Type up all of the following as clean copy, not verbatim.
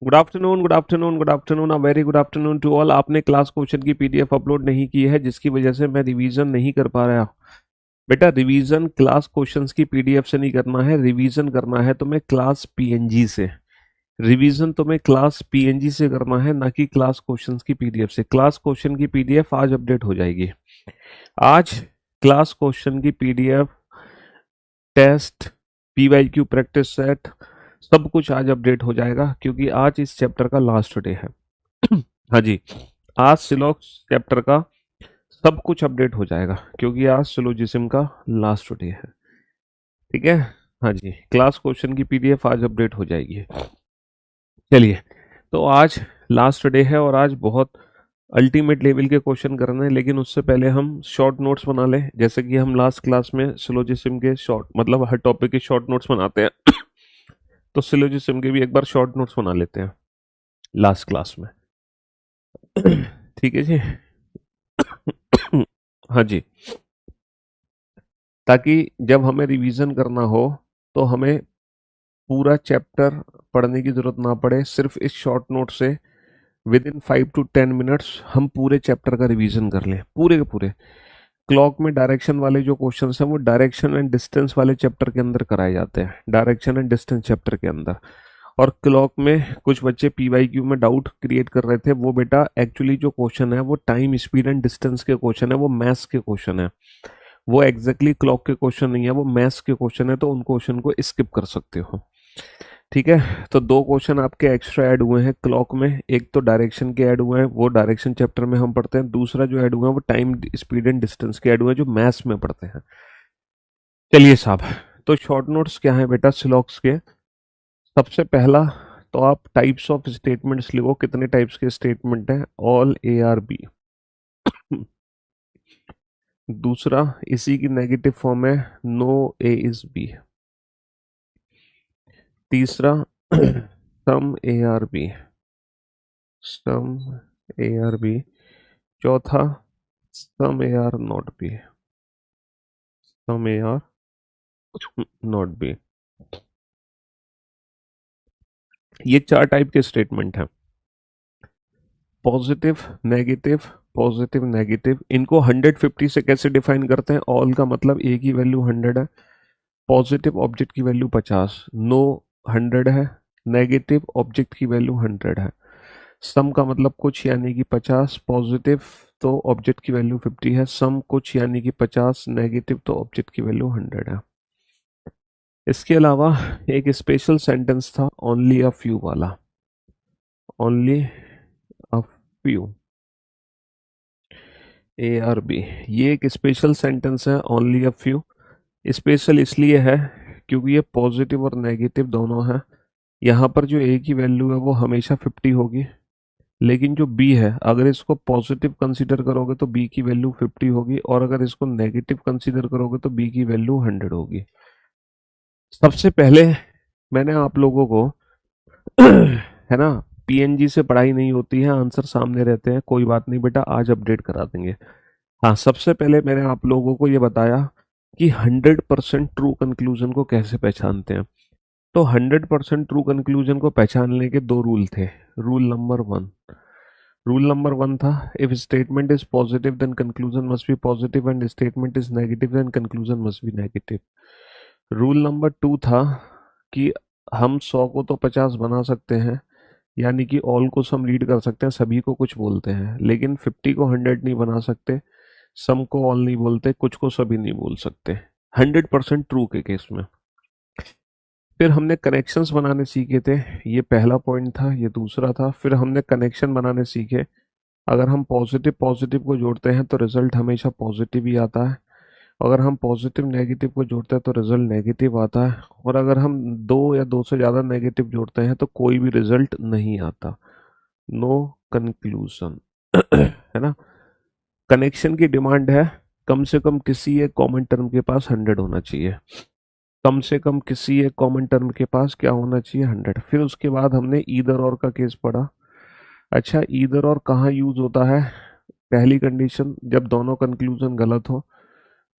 Good afternoon, good afternoon, good afternoon, a very good afternoon to all. आपने class question की PDF upload नहीं की है, जिसकी वजह से मैं रिवीजन नहीं कर पा रहा। बेटा, रिवीजन क्लास क्वेश्चंस की पीडीएफ से नहीं करना है, रिवीजन करना है तुम्हें क्लास पीएनजी से। रिवीजन तुम्हें क्लास पीएनजी से करना है, ना कि क्लास क्वेश्चंस की पीडीएफ से। क्लास क्वेश्चन की पीडीएफ आज अपडेट हो जाएगी। आज क्लास क्वेश्चन की PDF, test, PYQ practice set, सब कुछ आज अपडेट हो जाएगा, क्योंकि आज इस चैप्टर का लास्ट डे है। हाँ जी, आज सिलॉक्स चैप्टर का सब कुछ अपडेट हो जाएगा, क्योंकि आज सिलोजिज्म का लास्ट डे है। ठीक है। हाँ जी, क्लास क्वेश्चन की पीडीएफ आज अपडेट हो जाएगी। चलिए, तो आज लास्ट डे है और आज बहुत अल्टीमेट लेवल के क्वेश्चन करने हैं, लेकिन उससे पहले हम शॉर्ट नोट्स बना लें, जैसे कि हम लास्ट क्लास में सिलोजिज्म के शॉर्ट, मतलब हर टॉपिक के शॉर्ट नोट्स बनाते हैं। तो सिलोजिज्म के भी एक बार शॉर्ट नोट्स बना लेते हैं लास्ट क्लास में। ठीक है जी। हाँ जी, ताकि जब हमें रिवीजन करना हो तो हमें पूरा चैप्टर पढ़ने की जरूरत ना पड़े। सिर्फ इस शॉर्ट नोट से विद इन 5 to 10 मिनट्स हम पूरे चैप्टर का रिवीजन कर लें, पूरे के पूरे। क्लॉक में डायरेक्शन वाले जो क्वेश्चंस हैं वो डायरेक्शन एंड डिस्टेंस वाले चैप्टर के अंदर कराए जाते हैं, डायरेक्शन एंड डिस्टेंस चैप्टर के अंदर। और क्लॉक में कुछ बच्चे पीवाईक्यू में डाउट क्रिएट कर रहे थे, वो बेटा एक्चुअली जो क्वेश्चन है वो टाइम, स्पीड एंड डिस्टेंस के क्वेश्चन है, वो मैथ्स के क्वेश्चन है। वो एग्जैक्टली क्लॉक के क्वेश्चन नहीं है, वो मैथ्स के क्वेश्चन है, तो उन क्वेश्चन को स्किप कर सकते हो। ठीक है। तो दो क्वेश्चन आपके एक्स्ट्रा ऐड हुए हैं क्लॉक में। एक तो डायरेक्शन के ऐड हुए हैं, वो डायरेक्शन चैप्टर में हम पढ़ते हैं। दूसरा जो ऐड हुआ है वो टाइम, स्पीड एंड डिस्टेंस के ऐड हुए हैं, जो मैथ्स में पढ़ते हैं। चलिए साहब, तो शॉर्ट नोट्स क्या है बेटा सिलॉक्स के? सबसे पहला, तो आप टाइप्स ऑफ स्टेटमेंट्स लिखो, कितने टाइप्स के स्टेटमेंट हैं, ऑल ए आर बी। दूसरा, इसी की नेगेटिव फॉर्म है, नो ए इज बी। तीसरा, some A are B, some A are B. चौथा, some A are not B, some A are not B. ये चार टाइप के स्टेटमेंट हैं, पॉजिटिव, नेगेटिव, पॉजिटिव, नेगेटिव। इनको 150 से कैसे डिफाइन करते हैं? ऑल का मतलब ए की वैल्यू 100 है, पॉजिटिव ऑब्जेक्ट की वैल्यू 50, नो 100 है, नेगेटिव ऑब्जेक्ट की वैल्यू 100 है। सम का मतलब कुछ यानी कि 50, पॉजिटिव तो ऑब्जेक्ट की वैल्यू 50 है, सम कुछ यानी कि 50, नेगेटिव तो ऑब्जेक्ट की वैल्यू 100 है। इसके अलावा एक स्पेशल सेंटेंस था ओनली अ फ्यू वाला, only a few, A are B. ये एक स्पेशल सेंटेंस है, ओनली अ फ्यू। स्पेशल इसलिए है क्योंकि ये पॉजिटिव और नेगेटिव दोनों है। यहाँ पर जो ए की वैल्यू है वो हमेशा 50 होगी, लेकिन जो बी है, अगर इसको पॉजिटिव कंसीडर करोगे तो बी की वैल्यू 50 होगी, और अगर इसको नेगेटिव कंसीडर करोगे तो बी की वैल्यू 100 होगी। सबसे पहले मैंने आप लोगों को है ना, पीएनजी से पढ़ाई नहीं होती है, आंसर सामने रहते हैं, कोई बात नहीं बेटा, आज अपडेट करा देंगे। हाँ, सबसे पहले मैंने आप लोगों को ये बताया कि 100% ट्रू कंक्लूजन को कैसे पहचानते हैं। तो 100% ट्रू कंक्लूजन को पहचानने के दो रूल थे। रूल नंबर वन था, if statement is positive then conclusion must be positive, and statement is negative then conclusion must be negative. Rule number two था कि हम 100 को तो 50 बना सकते हैं, यानी कि ऑल को सम रीड कर सकते हैं, सभी को कुछ बोलते हैं, लेकिन 50 को 100 नहीं बना सकते, सम को ऑल नहीं बोलते, कुछ को सभी नहीं बोल सकते, 100% ट्रू के केस में। फिर हमने कनेक्शंस बनाने सीखे थे, ये पहला पॉइंट था, ये दूसरा था। फिर हमने कनेक्शन बनाने सीखे, अगर हम पॉजिटिव पॉजिटिव को जोड़ते हैं तो रिजल्ट हमेशा पॉजिटिव ही आता है, अगर हम पॉजिटिव नेगेटिव को जोड़ते हैं तो रिजल्ट नेगेटिव आता है, और अगर हम दो या दो से ज़्यादा नेगेटिव जोड़ते हैं तो कोई भी रिजल्ट नहीं आता, नो कंक्लूजन। है ना। कनेक्शन की डिमांड है कम से कम किसी एक कॉमन टर्म के पास 100 होना चाहिए, कम से कम किसी एक कॉमन टर्म के पास क्या होना चाहिए? 100। फिर उसके बाद हमने ईदर और का केस पढ़ा। अच्छा, ईदर और कहाँ यूज होता है? पहली कंडीशन, जब दोनों कंक्लूजन गलत हो।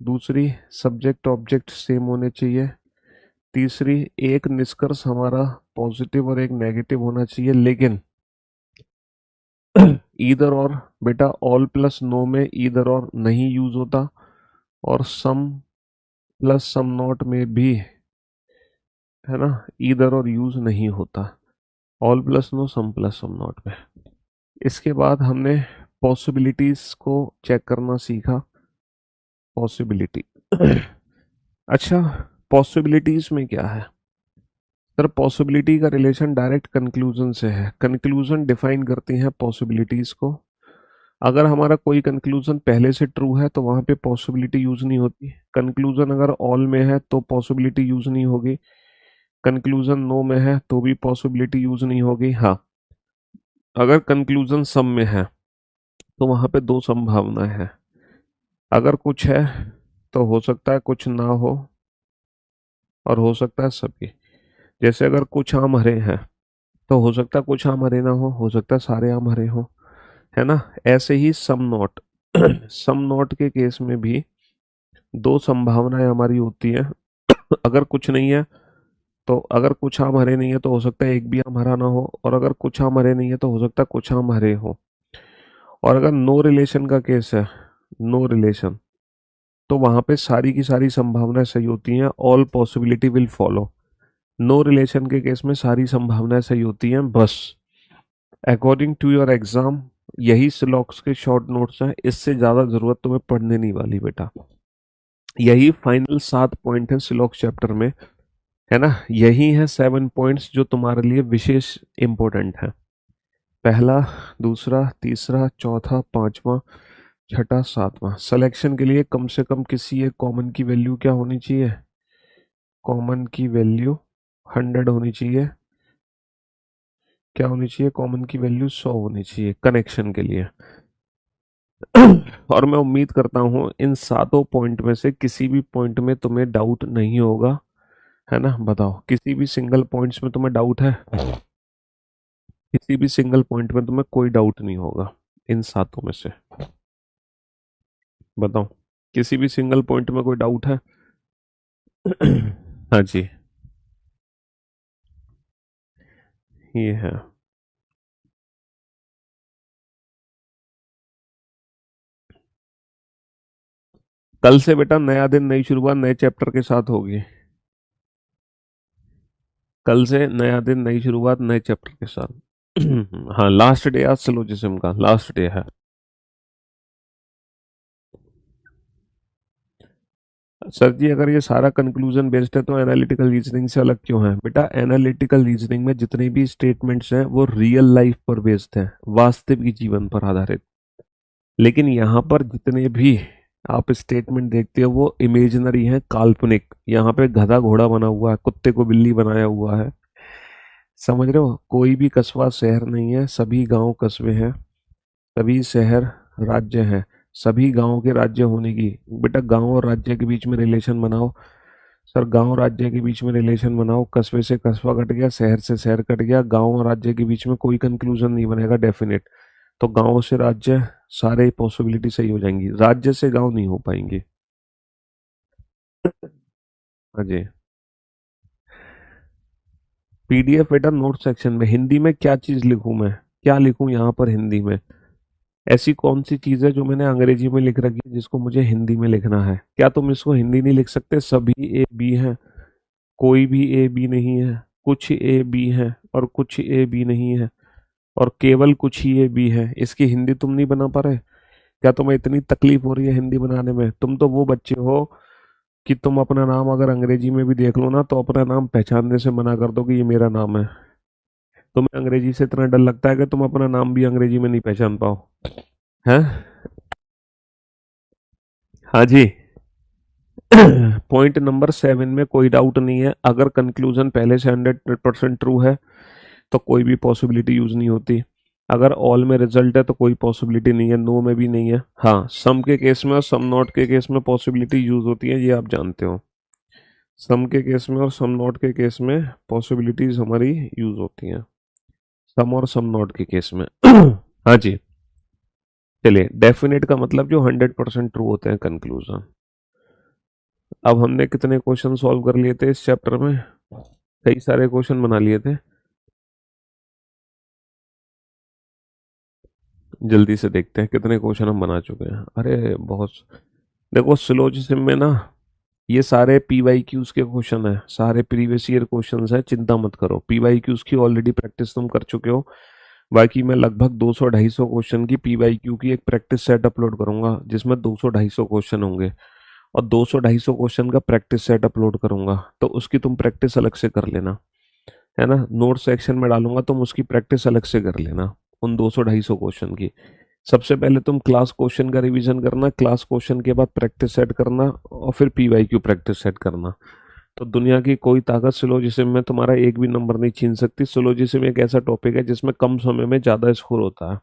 दूसरी, सब्जेक्ट ऑब्जेक्ट सेम होने चाहिए। तीसरी, एक निष्कर्ष हमारा पॉजिटिव और एक नेगेटिव होना चाहिए, लेकिन ईदर और, बेटा ऑल प्लस नो में ईदर और नहीं यूज होता, और सम प्लस सम नॉट में भी, है ना, ईदर और यूज नहीं होता, all plus no some plus some not में। इसके बाद हमने पॉसिबिलिटीज को चेक करना सीखा। पॉसिबिलिटी अच्छा, पॉसिबिलिटीज में क्या है सर? पॉसिबिलिटी का रिलेशन डायरेक्ट कंक्लूजन से है। कंक्लूजन डिफाइन करती हैं पॉसिबिलिटीज को। अगर हमारा कोई कंक्लूजन पहले से ट्रू है तो वहां पे पॉसिबिलिटी यूज नहीं होती। कंक्लूजन अगर ऑल में है तो पॉसिबिलिटी यूज नहीं होगी। कंक्लूजन नो में है तो भी पॉसिबिलिटी यूज नहीं होगी। हाँ, अगर कंक्लूजन सम में है तो वहां पे दो संभावनाएं हैं। अगर कुछ है तो हो सकता है कुछ ना हो, और हो सकता है सभी। जैसे अगर कुछ आम हरे हैं तो हो सकता है कुछ आम हरे ना हो सकता है सारे आम हरे हो, है ना। ऐसे ही सम नॉट सम नॉट के केस में भी दो संभावनाएं हमारी होती हैं। अगर कुछ नहीं है तो, अगर कुछ आम हरे नहीं है तो हो सकता है एक भी आम हरा ना हो, और अगर कुछ आम हरे नहीं है तो हो सकता है कुछ आम हरे हो। और अगर नो रिलेशन का केस है, नो रिलेशन, तो वहां पे सारी की सारी संभावनाएं सही होती हैं, all possibility will follow. No relation के केस में सारी संभावनाएं सही होती हैं बस। अकॉर्डिंग टू योर एग्जाम, यही सिलॉक्स के शॉर्ट नोट्स हैं, इससे ज्यादा जरूरत तुम्हें पढ़ने नहीं वाली बेटा। यही फाइनल 7 पॉइंट है सिलॉक्स चैप्टर में, है ना। यही है 7 पॉइंट्स जो तुम्हारे लिए विशेष इंपॉर्टेंट है। पहला, दूसरा, तीसरा, चौथा, पांचवा, छठा, सातवां। सिलेक्शन के लिए कम से कम किसी एक कॉमन की वैल्यू क्या होनी चाहिए? कॉमन की वैल्यू 100 होनी चाहिए। क्या होनी चाहिए? कॉमन की वैल्यू 100 होनी चाहिए कनेक्शन के लिए। और मैं उम्मीद करता हूं इन सातों पॉइंट में से किसी भी पॉइंट में तुम्हें डाउट नहीं होगा, है ना। बताओ, किसी भी सिंगल पॉइंट्स में तुम्हें डाउट है? किसी भी सिंगल पॉइंट में तुम्हें कोई डाउट नहीं होगा इन सातों में से? बताओ, किसी भी सिंगल पॉइंट में कोई डाउट है? हाँ जी, ये है। कल से बेटा नया दिन, नई शुरुआत, नए चैप्टर के साथ होगी। कल से नया दिन, नई शुरुआत, नए चैप्टर के साथ। हाँ, लास्ट डे आज सिलोजिज्म का लास्ट डे है। सर जी, अगर ये सारा कंक्लूजन बेस्ड है तो एनालिटिकल रीजनिंग से अलग क्यों है? बेटा, एनालिटिकल रीजनिंग में जितने भी स्टेटमेंट्स हैं वो रियल लाइफ पर बेस्ड हैं, वास्तविक जीवन पर आधारित। लेकिन यहाँ पर जितने भी आप स्टेटमेंट देखते हो वो इमेजिनरी हैं, काल्पनिक। यहाँ पे गधा घोड़ा बना हुआ है, कुत्ते को बिल्ली बनाया हुआ है, समझ रहे हो। कोई भी कस्बा शहर नहीं है, सभी गांव कस्बे हैं, सभी शहर राज्य हैं। सभी गांवों के राज्य होने की, बेटा गांव और राज्य के बीच में रिलेशन बनाओ। सर, गांव राज्य के बीच में रिलेशन बनाओ, कस्बे से कस्बा कट गया, शहर से शहर कट गया, गांव और राज्य के बीच में कोई कंक्लूजन नहीं बनेगा डेफिनेट। तो गांव से राज्य, सारे पॉसिबिलिटी सही हो जाएंगी, राज्य से गांव नहीं हो पाएंगे। हाँ जी। पीडीएफ बेटा नोट सेक्शन में हिंदी में क्या चीज लिखूं मैं? क्या लिखूं यहाँ पर हिंदी में? ऐसी कौन सी चीज है जो मैंने अंग्रेजी में लिख रखी है जिसको मुझे हिंदी में लिखना है? क्या तुम इसको हिंदी नहीं लिख सकते? सभी ए बी है, कोई भी ए बी नहीं है, कुछ ए बी है और कुछ ए बी नहीं है, और केवल कुछ ही ए बी है। इसकी हिंदी तुम नहीं बना पा रहे? क्या तुम्हें इतनी तकलीफ हो रही है हिंदी बनाने में? तुम तो वो बच्चे हो कि तुम अपना नाम अगर अंग्रेजी में भी देख लो ना तो अपना नाम पहचानने से मना कर दो कि ये मेरा नाम है। तुम्हें अंग्रेजी से इतना डर लगता है कि तुम अपना नाम भी अंग्रेजी में नहीं पहचान पाओ, हैं? हाँ जी। पॉइंट नंबर 7 में कोई डाउट नहीं है, अगर कंक्लूजन पहले से 100% ट्रू है तो कोई भी पॉसिबिलिटी यूज नहीं होती। अगर ऑल में रिजल्ट है तो कोई पॉसिबिलिटी नहीं है, नो में भी नहीं है। हाँ, सम के केस में और सम नॉट के केस में पॉसिबिलिटी यूज होती है, ये आप जानते हो। सम के केस में और सम नॉट के केस में पॉसिबिलिटीज हमारी यूज होती हैं, सम और सम नॉट के केस में। हाँ जी। चलिए, डेफिनेट का मतलब जो 100% ट्रू होते हैं कंक्लूजन। अब हमने कितने क्वेश्चन सॉल्व कर लिए थे इस चैप्टर में? कई सारे क्वेश्चन बना लिए थे। जल्दी से देखते हैं कितने क्वेश्चन हम बना चुके हैं। अरे बहुत। देखो सिलोजिज्म में ना, ये सारे पी वाई क्यूज के क्वेश्चन है, सारे प्रीवियस ईयर क्वेश्चन है, चिंता मत करो। पी वाई क्यूज की ऑलरेडी प्रैक्टिस तुम कर चुके हो। बाकी मैं लगभग 200-250 क्वेश्चन की पी वाई क्यू की एक प्रैक्टिस सेट अपलोड करूंगा, जिसमें 200-250 क्वेश्चन होंगे, और 200-250 क्वेश्चन का प्रैक्टिस सेट अपलोड करूंगा, तो उसकी तुम प्रैक्टिस अलग से कर लेना, है ना। नोट सेक्शन में डालूंगा, तुम उसकी प्रैक्टिस अलग से कर लेना उन 200-250 क्वेश्चन की। सबसे पहले तुम क्लास क्वेश्चन का रिवीजन करना, क्लास क्वेश्चन के बाद प्रैक्टिस सेट करना, और फिर पीवाईक्यू प्रैक्टिस सेट करना। तो दुनिया की कोई ताकत सिलोजिज्म में तुम्हारा एक भी नंबर नहीं छीन सकती। सिलोजिज्म एक ऐसा टॉपिक है जिसमें कम समय में ज्यादा स्कोर होता है,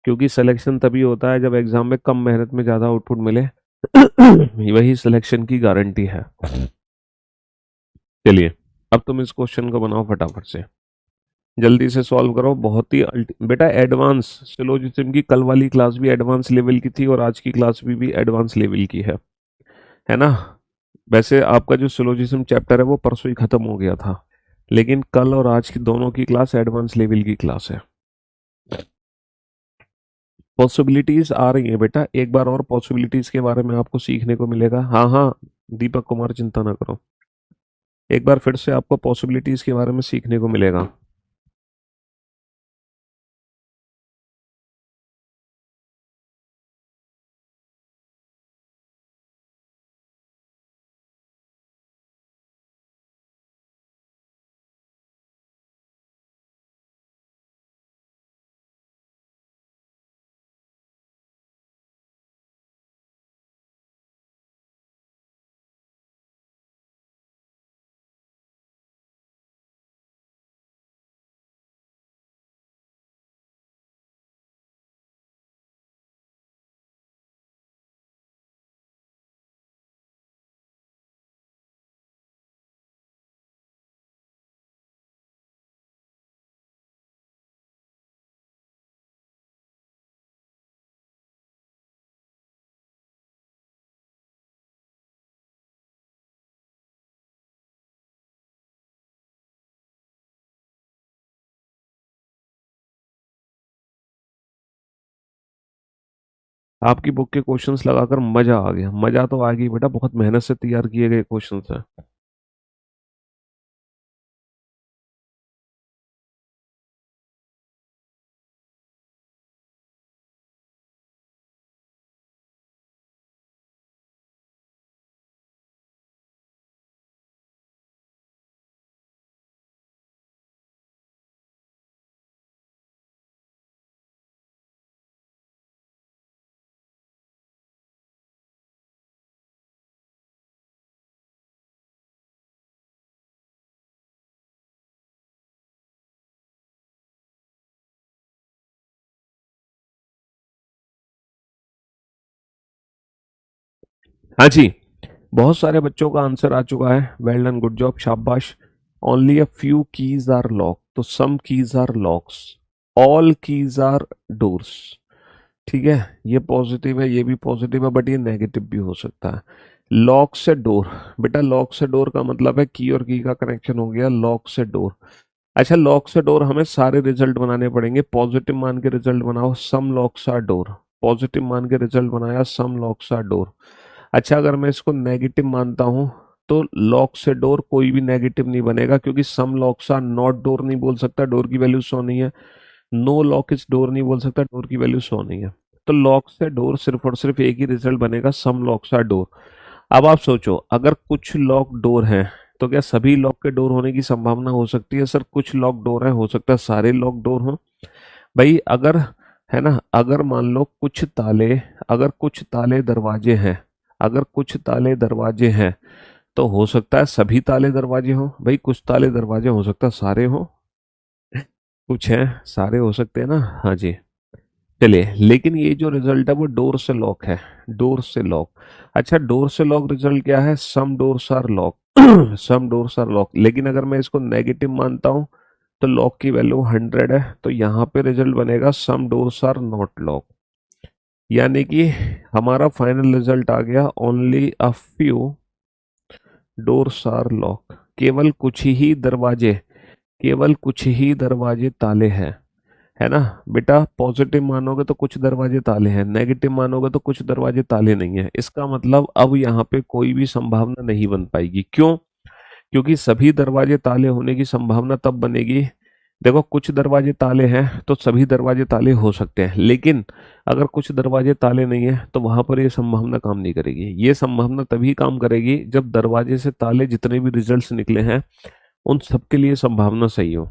क्योंकि सिलेक्शन तभी होता है जब एग्जाम में कम मेहनत में ज्यादा आउटपुट मिले। वही सिलेक्शन की गारंटी है। चलिए, अब तुम इस क्वेश्चन को बनाओ फटाफट से, जल्दी से सॉल्व करो। बहुत ही बेटा एडवांस सिलोजिज्म की कल वाली क्लास भी एडवांस लेवल की थी, और आज की क्लास भी एडवांस लेवल की है ना। वैसे आपका जो सिलोजिज्म चैप्टर है वो परसों ही खत्म हो गया था, लेकिन कल और आज की दोनों की क्लास एडवांस लेवल की क्लास है। पॉसिबिलिटीज आ रही है बेटा, एक बार और पॉसिबिलिटीज के बारे में आपको सीखने को मिलेगा। हाँ हाँ, दीपक कुमार चिंता ना करो, एक बार फिर से आपको पॉसिबिलिटीज के बारे में सीखने को मिलेगा। आपकी बुक के क्वेश्चंस लगाकर मजा आ गया। मजा तो आ गई बेटा, बहुत मेहनत से तैयार किए गए क्वेश्चंस हैं। हाँ जी, बहुत सारे बच्चों का आंसर आ चुका है। वेल डन, गुड जॉब, शाबाश। Only a few keys are lock, तो some keys are locks, all keys are doors. ठीक है, ये पॉजिटिव है, ये भी पॉजिटिव है, बट ये नेगेटिव भी हो सकता है। लॉक से डोर, बेटा लॉक से डोर का मतलब है की और की का कनेक्शन हो गया लॉक से डोर। अच्छा, लॉक से डोर हमें सारे रिजल्ट बनाने पड़ेंगे। पॉजिटिव मान के रिजल्ट बनाओ, सम लॉक्स आर डोर। पॉजिटिव मान के रिजल्ट बनाया, सम लॉक्स आर डोर। अच्छा, अगर मैं इसको नेगेटिव मानता हूं, तो लॉक से डोर कोई भी नेगेटिव नहीं बनेगा, क्योंकि सम लॉक्स आर नॉट डोर नहीं बोल सकता, डोर की वैल्यू 100 नहीं है। नो लॉक इज डोर नहीं बोल सकता, डोर की वैल्यू 100 नहीं है। तो लॉक से डोर सिर्फ और सिर्फ एक ही रिजल्ट बनेगा, सम लॉक्स आर डोर। अब आप सोचो, अगर कुछ लॉक डोर हैं, तो क्या सभी लॉक के डोर होने की संभावना हो सकती है? सर कुछ लॉक डोर है, हो सकता है सारे लॉक डोर हों। भाई अगर, है ना, अगर मान लो कुछ ताले, अगर कुछ ताले दरवाजे हैं, अगर कुछ ताले दरवाजे हैं, तो हो सकता है सभी ताले दरवाजे हों। भाई कुछ ताले दरवाजे हो सकता है सारे हों, कुछ हैं सारे हो सकते हैं ना। हाँ जी। चलिए, लेकिन ये जो रिजल्ट है वो डोर से लॉक है, डोर से लॉक। अच्छा, डोर से लॉक रिजल्ट क्या है? Some doors are lock. Some doors are lock. लेकिन अगर मैं इसको नेगेटिव मानता हूं, तो लॉक की वैल्यू 100 है, तो यहाँ पे रिजल्ट बनेगा some doors are not lock. यानी कि हमारा फाइनल रिजल्ट आ गया only a few doors are lock, केवल कुछ ही दरवाजे ताले हैं, है ना बेटा। पॉजिटिव मानोगे तो कुछ दरवाजे ताले हैं, नेगेटिव मानोगे तो कुछ दरवाजे ताले नहीं है। इसका मतलब अब यहाँ पे कोई भी संभावना नहीं बन पाएगी। क्यों? क्योंकि सभी दरवाजे ताले होने की संभावना तब बनेगी, देखो कुछ दरवाजे ताले हैं तो सभी दरवाजे ताले हो सकते हैं, लेकिन अगर कुछ दरवाजे ताले नहीं है तो वहां पर ये संभावना काम नहीं करेगी। ये संभावना तभी काम करेगी जब दरवाजे से ताले जितने भी रिजल्ट्स निकले हैं उन सबके लिए संभावना सही हो।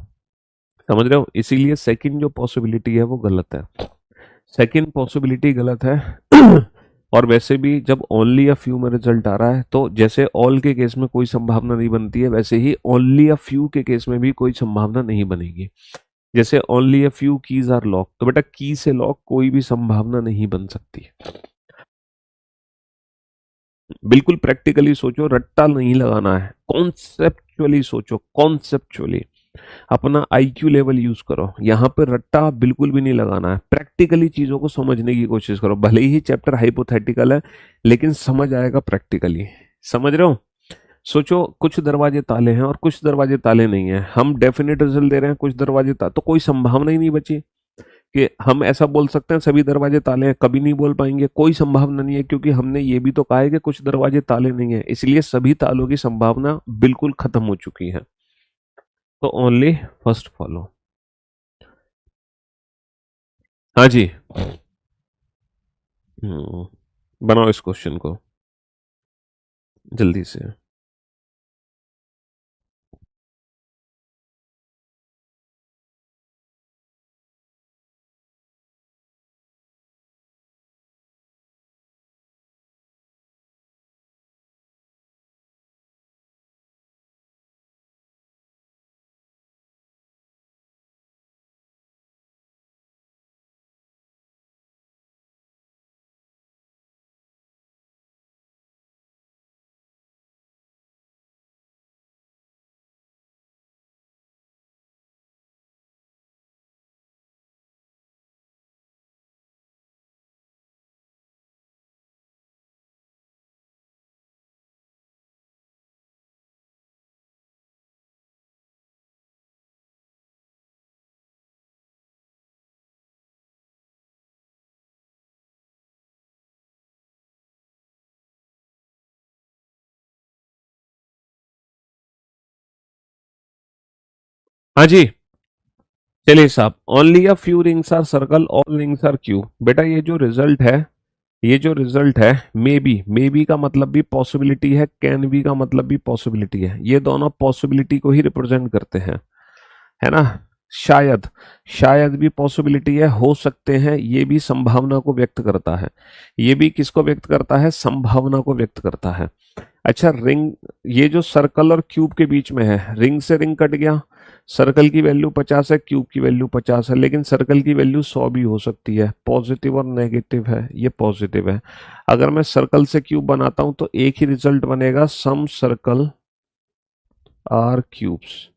समझ रहे हो? इसीलिए सेकंड जो पॉसिबिलिटी है वो गलत है, सेकंड पॉसिबिलिटी गलत है। और वैसे भी जब ओनली अ फ्यू में रिजल्ट आ रहा है तो जैसे ऑल के केस में कोई संभावना नहीं बनती है, वैसे ही ओनली अ फ्यू के केस में भी कोई संभावना नहीं बनेगी। जैसे only a few keys are lock, तो बेटा की से लॉक कोई भी संभावना नहीं बन सकती। बिल्कुल प्रैक्टिकली सोचो, रट्टा नहीं लगाना है, कॉन्सेप्चुअली सोचो, कॉन्सेप्चुअली अपना आईक्यू लेवल यूज करो। यहाँ पे रट्टा बिल्कुल भी नहीं लगाना है, प्रैक्टिकली चीजों को समझने की कोशिश करो। भले ही चैप्टर हाइपोथेटिकल है लेकिन समझ आएगा प्रैक्टिकली। समझ रहे हो? सोचो कुछ दरवाजे ताले हैं और कुछ दरवाजे ताले नहीं है, हम डेफिनेट रिजल्ट दे रहे हैं कुछ दरवाजे ताले, तो कोई संभावना ही नहीं बची कि हम ऐसा बोल सकते हैं सभी दरवाजे ताले हैं। कभी नहीं बोल पाएंगे, कोई संभावना नहीं है, क्योंकि हमने ये भी तो कहा है कि कुछ दरवाजे ताले नहीं है, इसलिए सभी तालों की संभावना बिल्कुल खत्म हो चुकी है। तो ओनली फर्स्ट फॉलो। हाँ जी। बनाओ इस क्वेश्चन को जल्दी से। हाँ जी, चलिए साहब, only a few rings are circle, all rings are cube. बेटा ये जो रिजल्ट है, मे बी का मतलब भी पॉसिबिलिटी है, कैन बी का मतलब भी पॉसिबिलिटी है। ये दोनों पॉसिबिलिटी को ही रिप्रेजेंट करते हैं, है ना। शायद, शायद भी पॉसिबिलिटी है, हो सकते हैं, ये भी संभावना को व्यक्त करता है। ये भी किसको व्यक्त करता है? संभावना को व्यक्त करता है। अच्छा, रिंग, ये जो सर्कल और क्यूब के बीच में है, रिंग से रिंग कट गया। सर्कल की वैल्यू 50 है, क्यूब की वैल्यू 50 है, लेकिन सर्कल की वैल्यू 100 भी हो सकती है। पॉजिटिव और नेगेटिव है, ये पॉजिटिव है। अगर मैं सर्कल से क्यूब बनाता हूं तो एक ही रिजल्ट बनेगा, सम सर्कल आर क्यूब्स।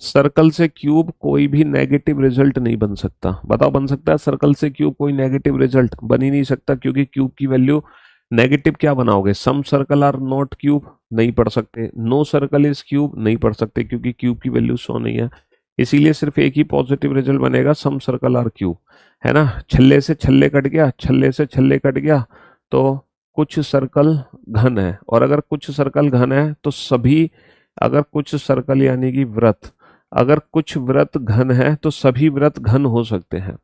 सर्कल से क्यूब कोई भी नेगेटिव रिजल्ट नहीं बन सकता। बताओ, बन सकता है सर्कल से क्यूब कोई नेगेटिव रिजल्ट? बन ही नहीं सकता, क्योंकि क्यूब की वैल्यू नेगेटिव क्या बनाओगे? सम सर्कल आर नॉट क्यूब, नहीं पढ़ सकते। नो सर्कल इज क्यूब, नहीं पढ़ सकते, क्योंकि क्यूब की वैल्यू 100 नहीं है। इसीलिए सिर्फ एक ही पॉजिटिव रिजल्ट बनेगा, सम सर्कल आर क्यूब, है ना। छल्ले से छल्ले कट गया, छल्ले से छल्ले कट गया, तो कुछ सर्कल घन है। और अगर कुछ सर्कल घन है तो सभी, अगर कुछ सर्कल यानी कि वृत्त, अगर कुछ वृत्त घन है तो सभी वृत्त घन हो सकते हैं।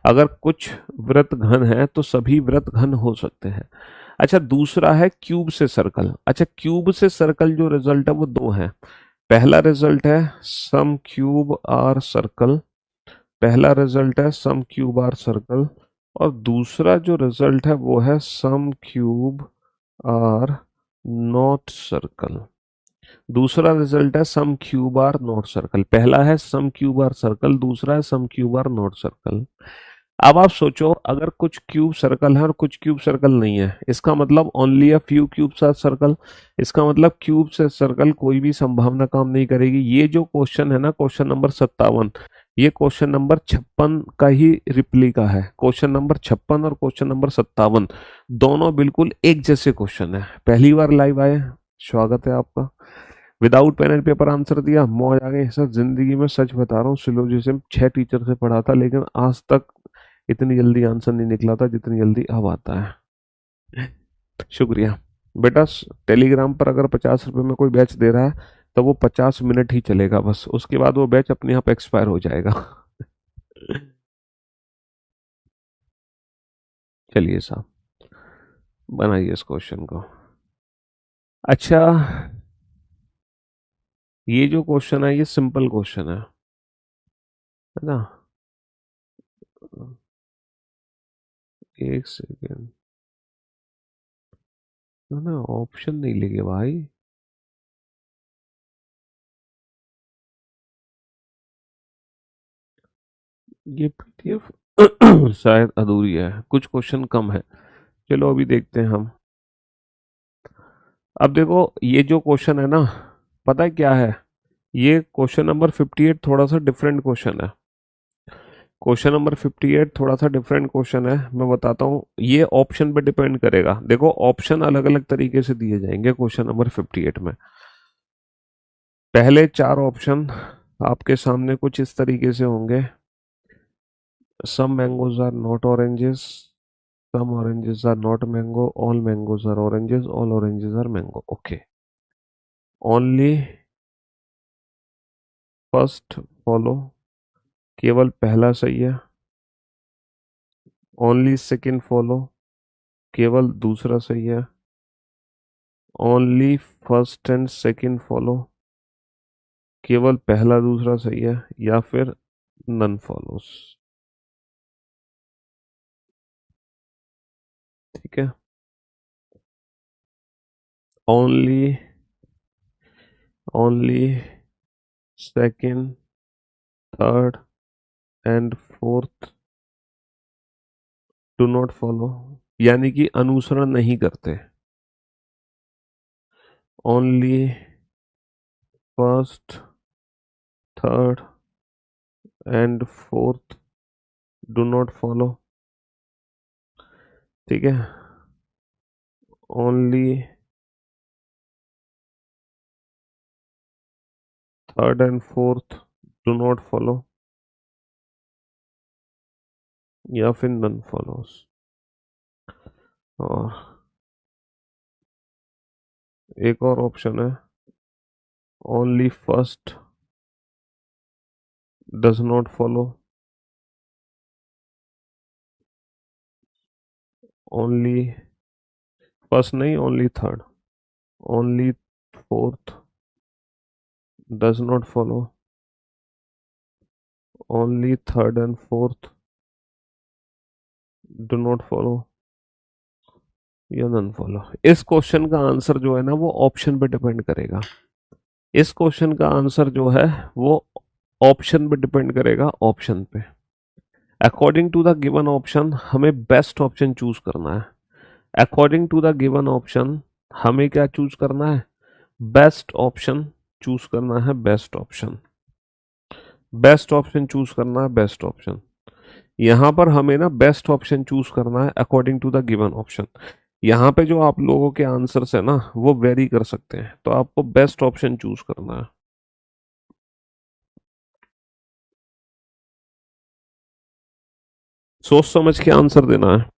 अगर कुछ वृत्त घन है तो सभी वृत्त घन हो सकते हैं। अच्छा, दूसरा है क्यूब से सर्कल। अच्छा, क्यूब से सर्कल जो रिजल्ट है वो दो है। पहला रिजल्ट है सम क्यूब आर सर्कल, पहला रिजल्ट है सम क्यूब आर सर्कल, और दूसरा जो रिजल्ट है वो है सम क्यूब आर नॉट सर्कल। दूसरा रिजल्ट है सम क्यूब आर नॉट सर्कल। पहला है सम क्यूब आर सर्कल, दूसरा है सम क्यूब आर नॉट सर्कल। अब आप सोचो, अगर कुछ क्यूब सर्कल है और कुछ क्यूब सर्कल नहीं है, इसका मतलब only a few cubes are circle. इसका मतलब क्यूब से सर्कल कोई भी संभावना काम नहीं करेगी। ये जो क्वेश्चन है ना, क्वेश्चन नंबर 57, ये क्वेश्चन नंबर 56 का ही रिप्लिका है। क्वेश्चन नंबर 56 और क्वेश्चन नंबर 57 दोनों बिल्कुल एक जैसे क्वेश्चन है। पहली बार लाइव आए, स्वागत है आपका। Without pen and paper answer दिया, मौज आ गई सर। जिंदगी में सच बता रहा हूँ, सिलोजिज्म 6 टीचर से पढ़ा था, लेकिन आज तक इतनी जल्दी आंसर नहीं निकला था जितनी जल्दी अब आता है। शुक्रिया बेटा। टेलीग्राम पर अगर 50 रुपए में कोई बैच दे रहा है तो वो 50 मिनट ही चलेगा बस, उसके बाद वो बैच अपने आप एक्सपायर हो जाएगा। चलिए साहब, बनाइए इस क्वेश्चन को। अच्छा, ये जो क्वेश्चन है ये सिंपल क्वेश्चन है ना। एक सेकेंड, है ना, ऑप्शन नहीं लेंगे भाई। ये पीडीएफ शायद अधूरी है, कुछ क्वेश्चन कम है। चलो अभी देखते हैं हम। अब देखो, ये जो क्वेश्चन है ना, पता है क्या है? ये क्वेश्चन नंबर 58 थोड़ा सा डिफरेंट क्वेश्चन है। क्वेश्चन नंबर 58 थोड़ा सा डिफरेंट क्वेश्चन है, मैं बताता हूँ। ये ऑप्शन पे डिपेंड करेगा। देखो, ऑप्शन अलग अलग तरीके से दिए जाएंगे क्वेश्चन नंबर 58 में। पहले 4 ऑप्शन आपके सामने कुछ इस तरीके से होंगे। Some mangoes are not oranges, some oranges are not mango, all mangoes are oranges, all oranges are mango. Okay, only first follow, केवल पहला सही है। ओनली सेकंड फॉलो, केवल दूसरा सही है। Only first and second follow, केवल पहला दूसरा सही है। या फिर नन फॉलोस। ठीक है। Only, only second, third and fourth do not follow, यानी कि अनुसरण नहीं करते। Only first, third and fourth do not follow. ठीक है। Only third and fourth do not follow, या फिर नन फॉलोस। और एक और ऑप्शन है, only first does not follow, only first नहीं, only third, only fourth does not follow, only third and fourth do not follow, या none follow. इस question का आंसर जो है ना, वो ऑप्शन पे डिपेंड करेगा। इस क्वेश्चन का आंसर जो है वो ऑप्शन पे डिपेंड करेगा, ऑप्शन पे। According to the given option हमें बेस्ट ऑप्शन चूज करना है। According to the given option हमें क्या चूज करना है? बेस्ट ऑप्शन चूज करना है, best option. Best option choose करना है, बेस्ट ऑप्शन। यहां पर हमें ना बेस्ट ऑप्शन चूज करना है according to the given option. यहाँ पे जो आप लोगों के आंसर्स है ना, वो वेरी कर सकते हैं, तो आपको बेस्ट ऑप्शन चूज करना है। सोच समझ के आंसर देना है।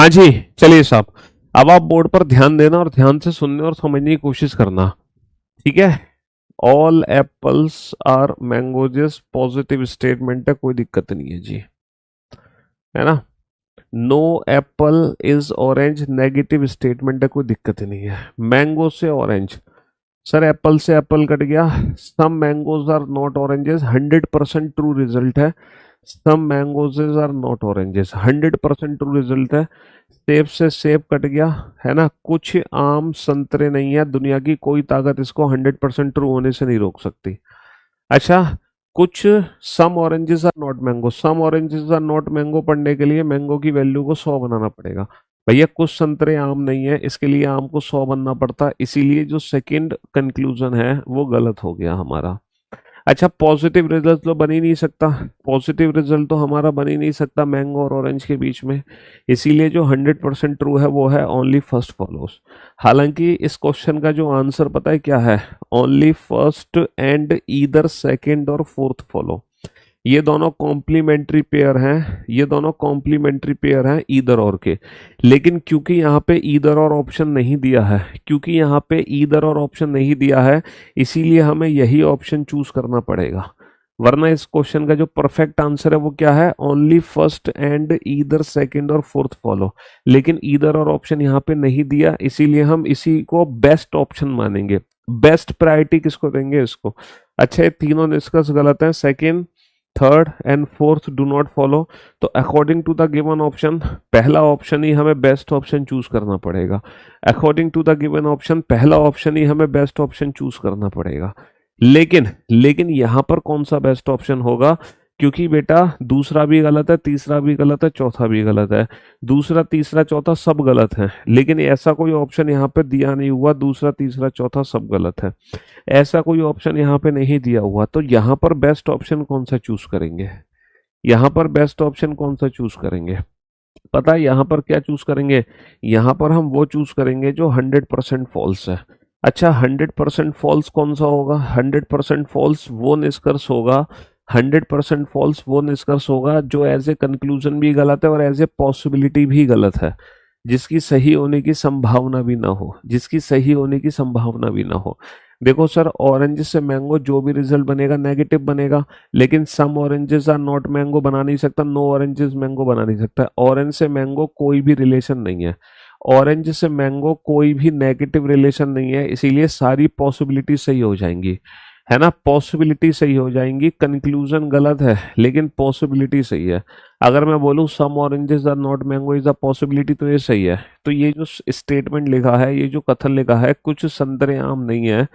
हाँ जी, चलिए साहब, अब आप बोर्ड पर ध्यान देना और ध्यान से सुनने और समझने की कोशिश करना, ठीक है। All apples are mangoes positive statement है, कोई दिक्कत नहीं है जी, है ना। No apple is orange negative statement है, कोई दिक्कत ही नहीं है। मैंगो से ऑरेंज, सर एप्पल से एप्पल कट गया। Some mangoes are not oranges, 100% true result है। Some mangoes are not oranges, 100% true result है। सेब से सेब कट गया, है ना। कुछ आम संतरे नहीं है, दुनिया की कोई ताकत इसको 100% ट्रू होने से नहीं रोक सकती। अच्छा, कुछ some oranges are not mango, some oranges are not mango पढ़ने के लिए मैंगो की वैल्यू को 100 बनाना पड़ेगा। भैया कुछ संतरे आम नहीं है, इसके लिए आम को 100 बनना पड़ता, इसीलिए जो सेकंड कंक्लूजन है वो गलत हो गया हमारा। अच्छा, पॉजिटिव रिजल्ट तो बन ही नहीं सकता, पॉजिटिव रिजल्ट तो हमारा बन ही नहीं सकता मैंगो और ऑरेंज के बीच में, इसीलिए जो 100% ट्रू है वो है ओनली फर्स्ट फॉलोस। हालांकि इस क्वेश्चन का जो आंसर पता है क्या है, only first and either second और फोर्थ फॉलो। ये दोनों कॉम्प्लीमेंट्री पेयर हैं, ये दोनों कॉम्प्लीमेंट्री पेयर हैं ईदर और के। लेकिन क्योंकि यहाँ पे ईदर और ऑप्शन नहीं दिया है, क्योंकि यहाँ पे ईदर और ऑप्शन नहीं दिया है, इसीलिए हमें यही ऑप्शन चूज करना पड़ेगा। वरना इस क्वेश्चन का जो परफेक्ट आंसर है वो क्या है, only first and either second और फोर्थ फॉलो। लेकिन ईदर और ऑप्शन यहाँ पे नहीं दिया, इसीलिए हम इसी को बेस्ट ऑप्शन मानेंगे। बेस्ट प्रायोरिटी किसको देंगे, इसको। अच्छा, ये तीनों निष्कर्ष गलत है, second third and fourth do not follow. तो according to the given option पहला ऑप्शन ही हमें बेस्ट ऑप्शन चूज करना पड़ेगा। According to the given option पहला ऑप्शन ही हमें बेस्ट ऑप्शन चूज करना पड़ेगा। लेकिन लेकिन यहां पर कौन सा बेस्ट ऑप्शन होगा, क्योंकि बेटा दूसरा भी गलत है, तीसरा भी गलत है, चौथा भी गलत है। दूसरा तीसरा चौथा सब गलत है, लेकिन ऐसा कोई ऑप्शन यहाँ पे दिया नहीं हुआ दूसरा तीसरा चौथा सब गलत है, ऐसा कोई ऑप्शन यहाँ पे नहीं दिया हुआ। तो यहाँ पर बेस्ट ऑप्शन कौन सा चूज करेंगे, यहाँ पर बेस्ट ऑप्शन कौन सा चूज करेंगे, पता है यहाँ पर क्या चूज करेंगे, यहाँ पर हम वो चूज करेंगे जो 100% फॉल्स है। अच्छा, 100% फॉल्स कौन सा होगा, 100% फॉल्स वो निष्कर्ष होगा, 100% फॉल्स वो निष्कर्ष होगा जो एज ए कंक्लूजन भी गलत है और एज ए पॉसिबिलिटी भी गलत है, जिसकी सही होने की संभावना भी ना हो, जिसकी सही होने की संभावना भी ना हो। देखो सर, ऑरेंज से मैंगो जो भी रिजल्ट बनेगा नेगेटिव बनेगा, लेकिन सम ऑरेंजेस आर नॉट मैंगो बना नहीं सकता, नो ऑरेंजेस मैंगो बना नहीं सकता। ऑरेंज से मैंगो कोई भी रिलेशन नहीं है, ऑरेंज से मैंगो कोई भी नेगेटिव रिलेशन नहीं है, इसीलिए सारी पॉसिबिलिटी सही हो जाएंगी, है ना। पॉसिबिलिटी सही हो जाएंगी, कंक्लूजन गलत है लेकिन पॉसिबिलिटी सही है। अगर मैं बोलूं some oranges are not mango is a possibility, तो ये सही है। तो ये जो स्टेटमेंट लिखा है, ये जो कथन लिखा है कुछ संतरे आम नहीं है,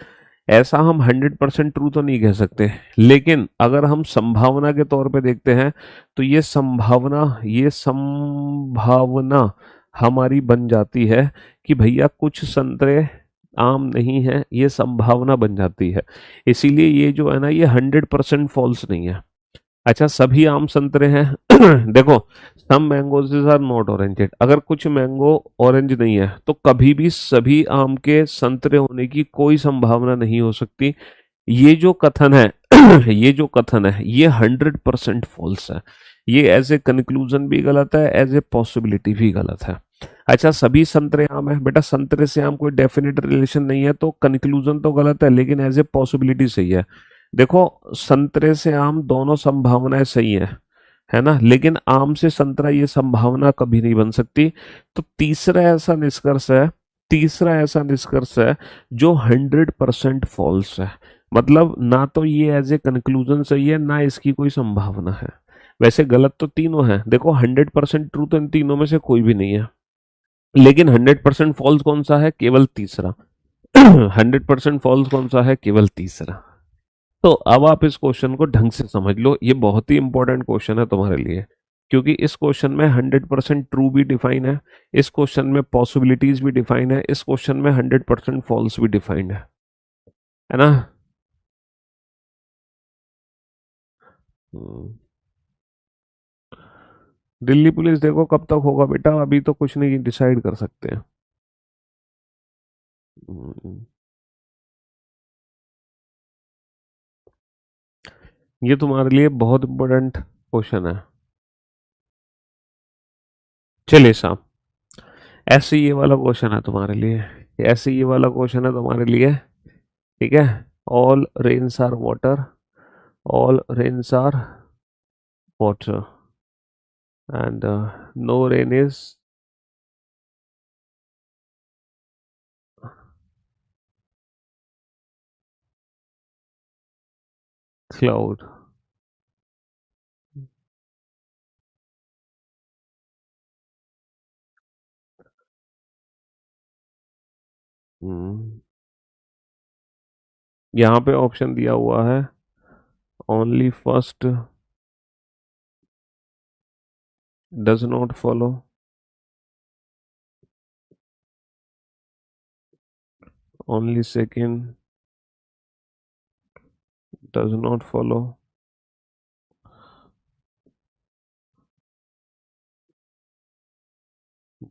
ऐसा हम 100% ट्रू तो नहीं कह सकते। लेकिन अगर हम संभावना के तौर पे देखते हैं तो ये संभावना हमारी बन जाती है कि भैया कुछ संतरे आम नहीं है, ये संभावना बन जाती है। इसीलिए ये जो है ना, ये 100% फॉल्स नहीं है। अच्छा, सभी आम संतरे हैं देखो, सम मैंगोज आर नॉट ऑरेंजेड, अगर कुछ मैंगो ऑरेंज नहीं है तो कभी भी सभी आम के संतरे होने की कोई संभावना नहीं हो सकती। ये जो कथन है ये जो कथन है ये 100% फॉल्स है। ये एज ए कंक्लूजन भी गलत है, एज ए पॉसिबिलिटी भी गलत है। अच्छा, सभी संतरे आम है, बेटा संतरे से आम कोई डेफिनेट रिलेशन नहीं है, तो कंक्लूजन तो गलत है लेकिन एज ए पॉसिबिलिटी सही है। देखो, संतरे से आम दोनों संभावनाएं सही है ना, लेकिन आम से संतरा ये संभावना कभी नहीं बन सकती। तो तीसरा ऐसा निष्कर्ष है जो 100% फॉल्स है। मतलब ना तो ये एज ए कंक्लूजन सही है, ना इसकी कोई संभावना है। वैसे गलत तो तीनों है, देखो 100% ट्रू तो इन तीनों में से कोई भी नहीं है, लेकिन 100% फॉल्स कौन सा है, केवल तीसरा 100% फॉल्स कौन सा है, केवल तीसरा। तो अब आप इस क्वेश्चन को ढंग से समझ लो, ये बहुत ही इंपॉर्टेंट क्वेश्चन है तुम्हारे लिए, क्योंकि इस क्वेश्चन में 100% ट्रू भी डिफाइन है, इस क्वेश्चन में पॉसिबिलिटीज भी डिफाइन है, इस क्वेश्चन में 100% फॉल्स भी डिफाइंड है ना। हम्म, दिल्ली पुलिस देखो कब तक होगा बेटा, अभी तो कुछ नहीं डिसाइड कर सकते हैं। हम्म, ये तुम्हारे लिए बहुत इंपॉर्टेंट क्वेश्चन है। चलिए साहब, ऐसे ये वाला क्वेश्चन है तुम्हारे लिए, ऐसे ये वाला क्वेश्चन है तुम्हारे लिए, ठीक है। All rains are water, all rains are water and no rain is cloud. यहाँ पे ऑप्शन दिया हुआ है only first does not follow, only second does not follow,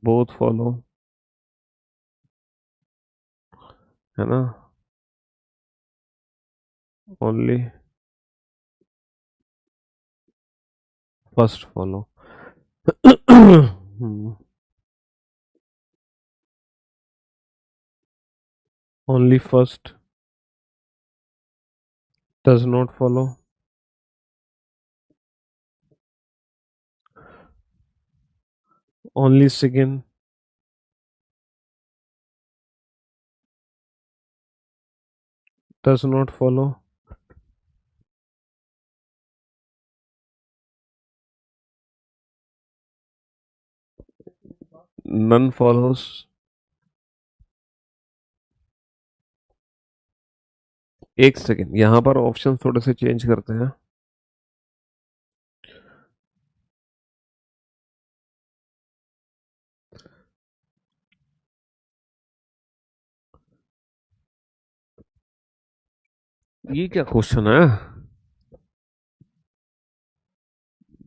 both follow, है ना, only first follow. Only first does not follow, only second does not follow, none follows. एक second, यहाँ पर ऑप्शन थोड़े से चेंज करते हैं। ये क्या क्वेश्चन है,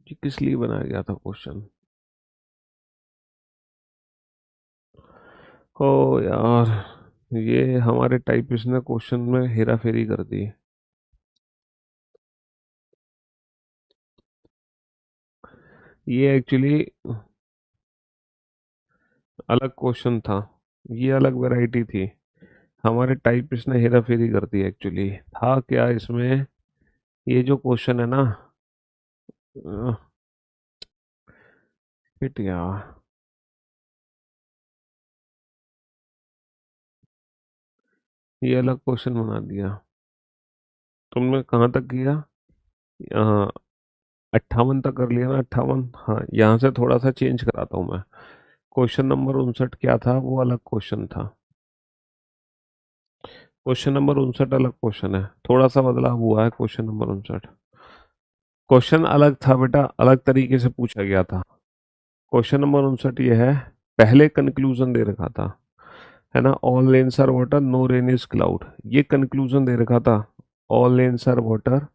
ये किस लिए बनाया गया था क्वेश्चन? ओ यार, ये हमारे टाइपिस्ट ने क्वेश्चन में हेरा फेरी कर दी। ये एक्चुअली अलग क्वेश्चन था, ये अलग वैरायटी थी, हमारे टाइपिस्ट ने हेरा फेरी कर दी। एक्चुअली था क्या इसमें, ये जो क्वेश्चन है ना, फिट यार, ये अलग क्वेश्चन बना दिया। तुमने कहाँ तक किया? यहाँ 58 तक कर लिया ना, 58। हाँ, यहाँ से थोड़ा सा चेंज कराता हूँ मैं। क्वेश्चन नंबर 59 क्या था, वो अलग क्वेश्चन था। क्वेश्चन नंबर 59 अलग क्वेश्चन है, थोड़ा सा बदलाव हुआ है क्वेश्चन नंबर 59। क्वेश्चन अलग था बेटा, अलग तरीके से पूछा गया था। क्वेश्चन नंबर 59 ये है, पहले कंक्लूजन दे रखा था, है ना, all rains are water no rain is cloud, ये कंक्लूजन दे रखा था। All rains are water,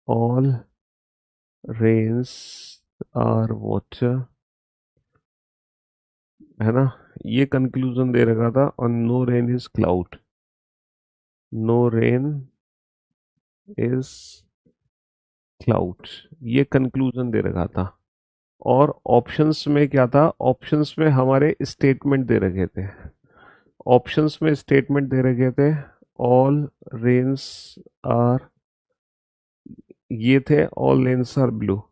all rains are water, है ना, ये कंक्लूजन दे रखा था। और no rain is cloud, no rain is cloud, ये कंक्लूजन दे रखा था। और ऑप्शंस में क्या था, ऑप्शंस में हमारे स्टेटमेंट दे रखे थे, ऑप्शंस में स्टेटमेंट दे रखे थे। ऑल रेन्स आर, ये थे ऑल रेन्स आर ब्लू,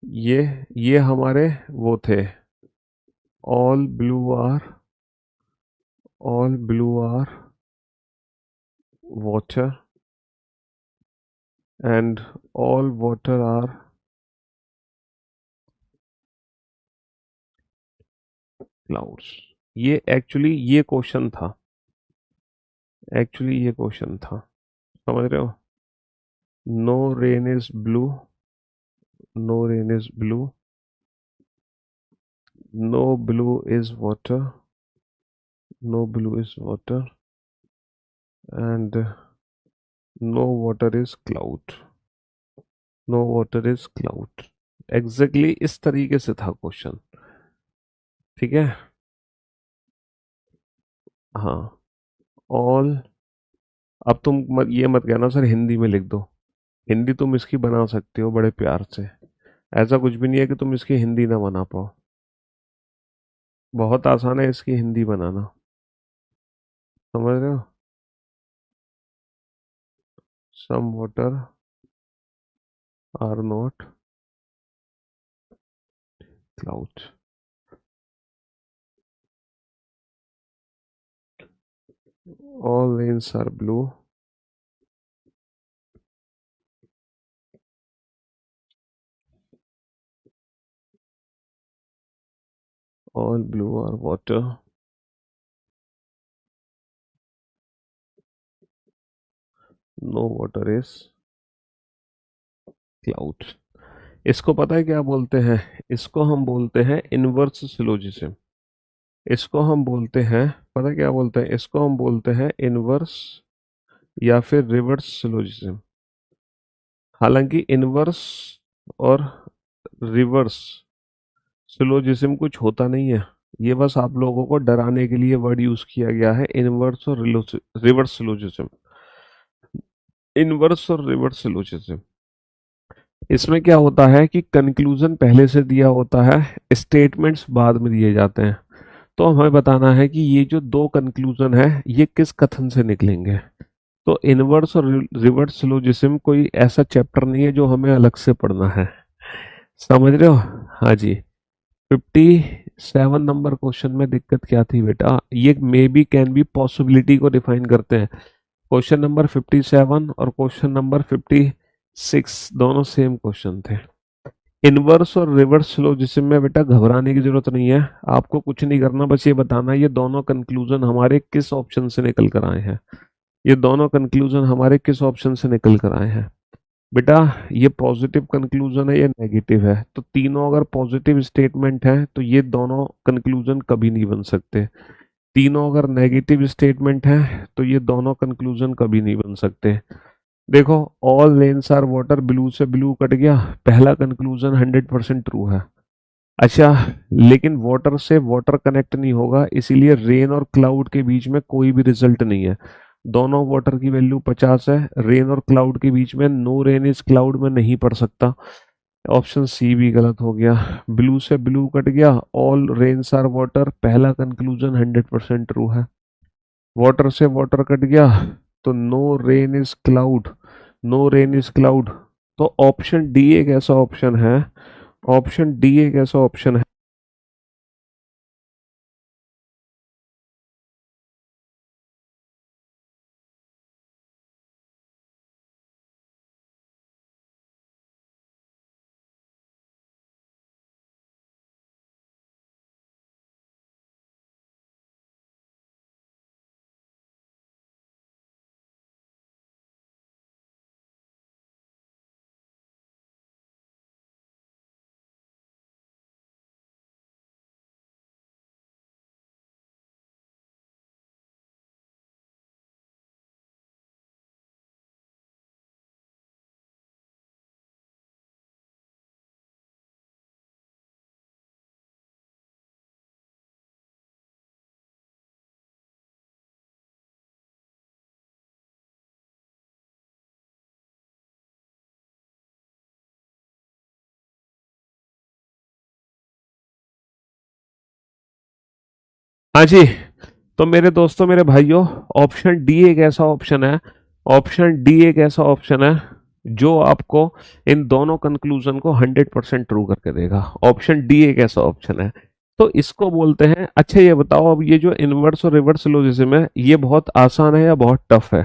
ये ये हमारे वो थे, all blue are, all blue are water and all water are clouds. ये एक्चुअली ये क्वेश्चन था, एक्चुअली ये क्वेश्चन था, समझ रहे हो? No rain is blue, no rain is blue, no blue is water, no blue is water and no water is cloud, no water is cloud. Exactly इस तरीके से था क्वेश्चन, ठीक है। हाँ, ऑल, अब तुम ये मत कहना सर हिंदी में लिख दो, हिंदी तुम इसकी बना सकते हो बड़े प्यार से, ऐसा कुछ भी नहीं है कि तुम इसकी हिंदी ना बना पाओ। बहुत आसान है इसकी हिंदी बनाना, समझ रहे हो? Some water are not cloud, all rains are blue, all blue are water, no water is cloud. इसको पता है क्या बोलते हैं? इसको हम बोलते हैं इनवर्स सिलोजिज्म। इसको हम बोलते हैं, पता है क्या बोलते हैं? इसको हम बोलते हैं इनवर्स या फिर रिवर्स सिलोजिज्म। हालांकि इनवर्स और रिवर्स सिलोजिज्म कुछ होता नहीं है, ये बस आप लोगों को डराने के लिए वर्ड यूज किया गया है, इनवर्स और रिवर्स सिलोजिज्म। इनवर्स और रिवर्स सिलोजिज्म, इसमें क्या होता है कि कंक्लूजन पहले से दिया होता है, स्टेटमेंट्स बाद में दिए जाते हैं। तो हमें बताना है कि ये जो दो कंक्लूजन है ये किस कथन से निकलेंगे। तो इनवर्स और रिवर्स सिलोजिज्म कोई ऐसा चैप्टर नहीं है जो हमें अलग से पढ़ना है, समझ रहे हो? हाँ जी। 57 नंबर क्वेश्चन में दिक्कत क्या थी बेटा? ये may be can be possibility को डिफाइन करते हैं। क्वेश्चन नंबर 57 और क्वेश्चन नंबर 56 दोनों सेम क्वेश्चन थे। इनवर्स और रिवर्स सिलोजिज्म में बेटा घबराने की जरूरत नहीं है, आपको कुछ नहीं करना, बस ये बताना ये दोनों कंक्लूजन हमारे किस ऑप्शन से निकल कर आए हैं। ये दोनों कंक्लूजन हमारे किस ऑप्शन से निकल कर आए हैं बेटा? ये पॉजिटिव कंक्लूजन है या नेगेटिव है? तो तीनों अगर पॉजिटिव स्टेटमेंट है तो ये दोनों कंक्लूजन कभी नहीं बन सकते। तीनों अगर नेगेटिव स्टेटमेंट है तो ये दोनों कंक्लूजन कभी नहीं बन सकते। देखो, all rains are water, blue से ब्लू कट गया, पहला कंक्लूजन 100% ट्रू है। अच्छा, लेकिन वाटर से वाटर कनेक्ट नहीं होगा, इसीलिए रेन और क्लाउड के बीच में कोई भी रिजल्ट नहीं है। दोनों वाटर की वैल्यू 50 है, रेन और क्लाउड के बीच में नो रेन इज क्लाउड में नहीं पड़ सकता। ऑप्शन सी भी गलत हो गया। ब्लू से ब्लू कट गया, ऑल रेन्स आर वाटर, पहला कंक्लूजन 100% ट्रू है। वाटर से वाटर कट गया तो no rain is cloud, no rain is cloud. तो ऑप्शन डी एक ऐसा ऑप्शन है, ऑप्शन डी एक ऐसा ऑप्शन है। हाँ जी। तो मेरे दोस्तों, मेरे भाइयों, ऑप्शन डी एक ऐसा ऑप्शन है, ऑप्शन डी एक ऐसा ऑप्शन है जो आपको इन दोनों कंक्लूजन को 100% ट्रू करके देगा। ऑप्शन डी एक ऐसा ऑप्शन है, तो इसको बोलते हैं। अच्छा ये बताओ, अब ये जो इनवर्स और रिवर्स सिलोजिज्म है ये बहुत आसान है या बहुत टफ है?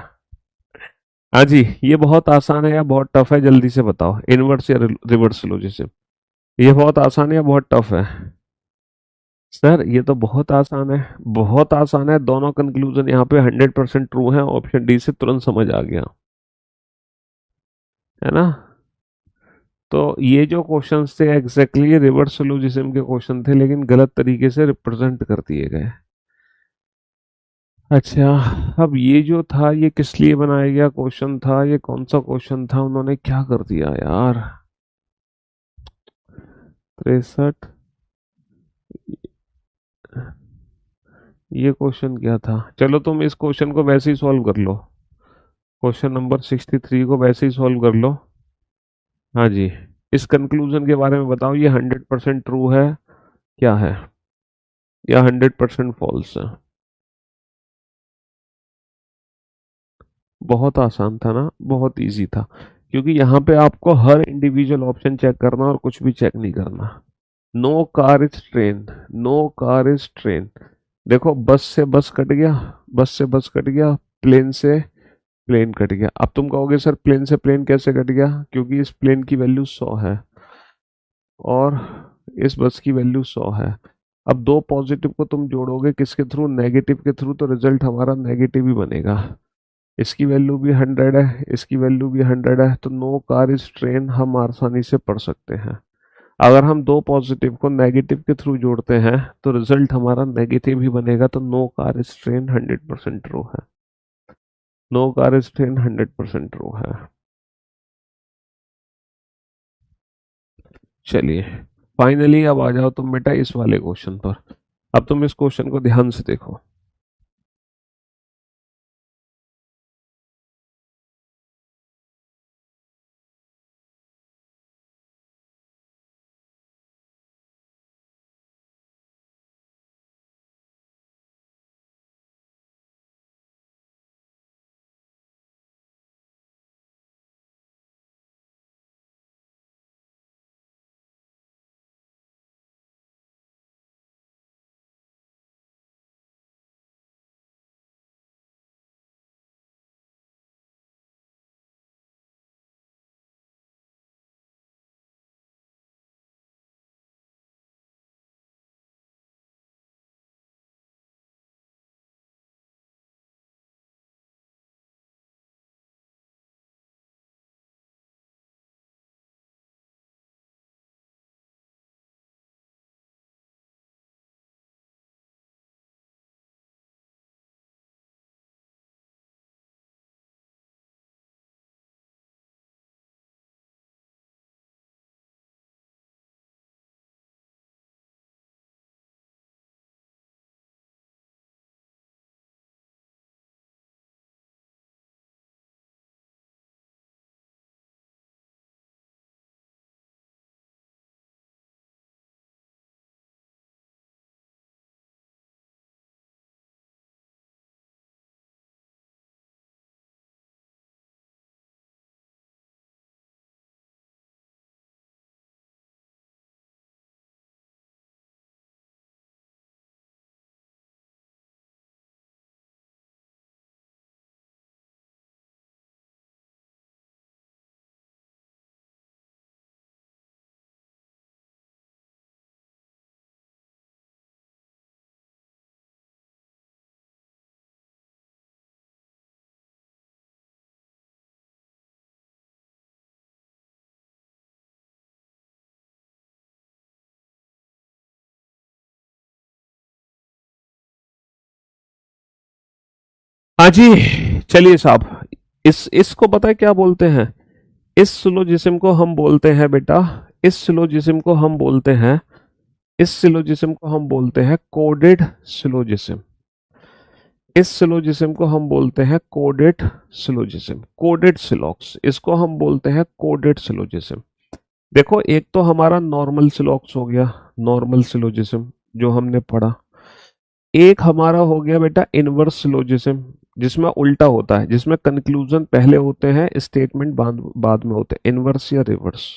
हाँ जी, ये बहुत आसान है या बहुत टफ है? जल्दी से बताओ, इनवर्स या रिवर्स सिलोजिज्म, ये बहुत आसान है या बहुत टफ है? सर ये तो बहुत आसान है, बहुत आसान है, दोनों कंक्लूजन यहाँ पे 100% ट्रू है, ऑप्शन डी से तुरंत समझ आ गया, है ना? तो ये जो क्वेश्चंस थे एग्जैक्टली रिवर्स सिलोजिज्म के क्वेश्चन थे, लेकिन गलत तरीके से रिप्रेजेंट कर दिए गए। अच्छा, अब ये जो था ये किस लिए बनाया गया क्वेश्चन था? ये कौन सा क्वेश्चन था? उन्होंने क्या कर दिया यार? 63, ये क्वेश्चन क्या था? चलो तुम इस क्वेश्चन को वैसे ही सॉल्व कर लो, क्वेश्चन नंबर 63 को वैसे ही सॉल्व कर लो। हाँ जी, इस कंक्लूजन के बारे में बताओ, ये 100% ट्रू है क्या है? या 100% फॉल्स है? बहुत आसान था ना, बहुत इजी था, क्योंकि यहाँ पे आपको हर इंडिविजुअल ऑप्शन चेक करना और कुछ भी चेक नहीं करना। No car is train, no car is train. देखो, बस से बस कट गया, बस से बस कट गया, प्लेन से प्लेन कट गया। अब तुम कहोगे सर प्लेन से प्लेन कैसे कट गया? क्योंकि इस प्लेन की वैल्यू 100 है और इस बस की वैल्यू 100 है। अब दो पॉजिटिव को तुम जोड़ोगे किसके थ्रू? नेगेटिव के थ्रू, तो रिजल्ट हमारा नेगेटिव ही बनेगा। इसकी वैल्यू भी 100 है, इसकी वैल्यू भी 100 है, तो नो कार इज ट्रेन हम आसानी से पढ़ सकते हैं। अगर हम दो पॉजिटिव को नेगेटिव के थ्रू जोड़ते हैं तो रिजल्ट हमारा नेगेटिव ही बनेगा, तो no car is train 100% true है। No car is train 100% true है। चलिए, फाइनली अब आ जाओ तुम बेटा इस वाले क्वेश्चन पर। अब तुम इस क्वेश्चन को ध्यान से देखो। हाँ जी, चलिए साहब, इस इसको पता है क्या बोलते हैं? इस सिलोजिज्म को हम बोलते हैं बेटा, इस सिलोजिज्म को हम बोलते हैं, इस सिलोजिज्म को हम बोलते हैं कोडेड सिलोजिज्म। इस सिलोजिज्म को हम बोलते हैं कोडेड सिलोजिज्म, कोडेड सिलॉक्स, इसको हम बोलते हैं कोडेड सिलोजिज्म। देखो, एक तो हमारा नॉर्मल सिलॉक्स हो गया, नॉर्मल सिलोजिज्म जो हमने पढ़ा। एक हमारा हो गया बेटा इनवर्स सिलोजिज्म, जिसमें उल्टा होता है, जिसमें कंक्लूजन पहले होते हैं, स्टेटमेंट बाद में होते हैं, इनवर्स या रिवर्स।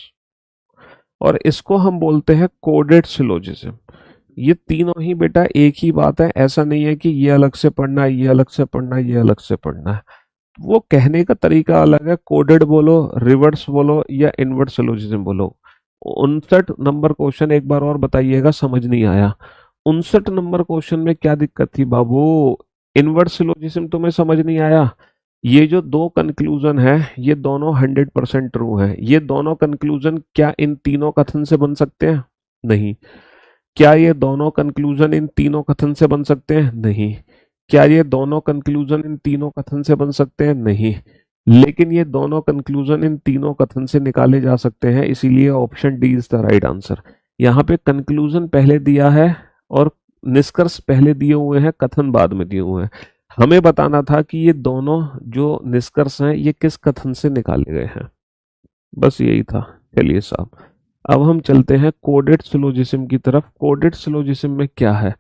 और इसको हम बोलते हैं कोडेड सिलोजिज्म। ये तीनों ही बेटा एक ही बात है, ऐसा नहीं है कि ये अलग से पढ़ना है, ये अलग से पढ़ना है, ये अलग से पढ़ना है। वो कहने का तरीका अलग है, कोडेड बोलो, रिवर्स बोलो या इनवर्स सिलोजिज्म बोलो। 59 नंबर क्वेश्चन एक बार और बताइएगा, समझ नहीं आया। 59 नंबर क्वेश्चन में क्या दिक्कत थी बाबू? इनवर्स सिलोजिज्म तुम्हें समझ नहीं आया? ये जो दो कंक्लूजन है, ये दोनों 100% ट्रू है। ये दोनों कंक्लूजन क्या इन तीनों कथन से बन सकते हैं? नहीं। क्या ये दोनों कंक्लूजन इन तीनों कथन से बन सकते हैं? नहीं। क्या ये दोनों कंक्लूजन इन तीनों कथन से बन सकते हैं? नहीं। लेकिन ये दोनों कंक्लूजन इन तीनों कथन से निकाले जा सकते हैं, इसीलिए option D is the right answer. यहाँ पे कंक्लूजन पहले दिया है और निष्कर्ष पहले दिए हुए हैं, कथन बाद में दिए हुए हैं। हमें बताना था कि ये दोनों जो निष्कर्ष हैं ये किस कथन से निकाले गए हैं, बस यही था। चलिए साहब, अब हम चलते हैं कोडेड सिलोजिज्म की तरफ। कोडेड सिलोजिज्म में क्या है?